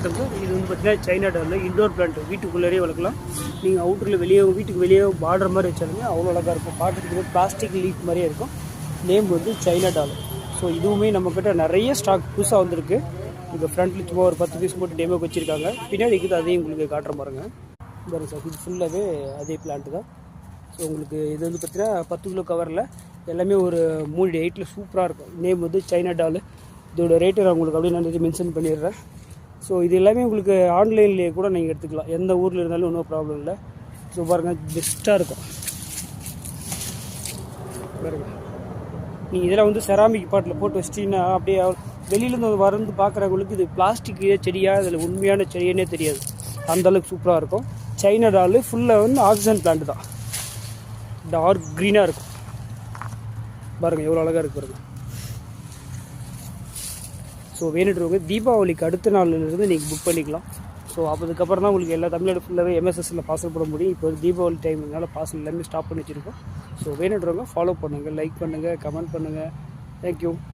இது வந்து பார்த்தீங்கன்னா சைனா டாலில் இண்டோர் பிளான்ட் வீட்டுக்குள்ளேயே வளர்க்கலாம். நீங்கள் அவுட்டரில் வெளியே வீட்டுக்கு வெளியே பார்டர் மாதிரி வச்சாலுங்க அவ்வளோ அழகாக இருக்கும். பார்க்குறதுக்கு பிளாஸ்டிக் லீஃப் மாதிரியே இருக்கும். நேம் வந்து சைனா டால். ஸோ இதுவுமே நம்மக்கிட்ட நிறைய ஸ்டாக் புதுசாக வந்திருக்கு. இங்கே ஃப்ரண்ட்டில் சும்மா ஒரு 10 பீஸ் மட்டும் டெமோக்கு வச்சுருக்காங்க. பின்னாடி இருக்குது, அதையும் உங்களுக்கு காட்டுற பாருங்க. பாருங்க சார், இது ஃபுல்லாகவே அதே பிளான்ட்டு தான். ஸோ உங்களுக்கு இது வந்து பார்த்தீங்கன்னா 10 கிலோ கவரில் எல்லாமே ஒரு 3 8 சூப்பராக இருக்கும். நேம் வந்து சைனா டால். இதோட ரேட்டு நான் உங்களுக்கு அப்படியே நான் மென்ஷன் பண்ணிடுறேன். ஸோ இது எல்லாமே உங்களுக்கு ஆன்லைன்லேயே கூட நீங்கள் எடுத்துக்கலாம். எந்த ஊரில் இருந்தாலும் ஒன்றும் ப்ராப்ளம் இல்லை. ஸோ பாருங்கள், பெஸ்ட்டாக இருக்கும் பாருங்கள். நீங்கள் இதெல்லாம் வந்து செராமிக் பாட்டில் போட்டு வச்சிட்டிங்கன்னா அப்படியே வெளியிலேருந்து வந்து பார்க்குறவங்களுக்கு இது பிளாஸ்டிக் செடியாக இதில் உண்மையான செடியானே தெரியாது. அந்தளவுக்கு சூப்பராக இருக்கும். சைனா டால் ஃபுல்லாக வந்து ஆக்சிஜன் பிளான்ட் தான். டார்க் க்ரீனாக இருக்கும் பாருங்கள், எவ்வளோ அழகாக இருக்கு பாருங்கள். ஸோ வேணுன்றவங்க தீபாவளிக்கு அடுத்த நாள்லேருந்து நீங்கள் புக் பண்ணிக்கலாம். ஸோ அதுக்கப்புறம் தான் உங்களுக்கு எல்லா தமிழ்நாடு ஃபுல்லாகவே எம்எஸ்எஸ்ஸில் பார்சல் போட முடியும். இப்போ தீபாவளி டைம்னால பார்சல் எல்லாமே ஸ்டாப் பண்ணி வச்சுருக்கோம். ஸோ வேணுன்றவங்க ஃபாலோ பண்ணுங்கள், லைக் பண்ணுங்கள், கமெண்ட் பண்ணுங்கள். தேங்க்யூ.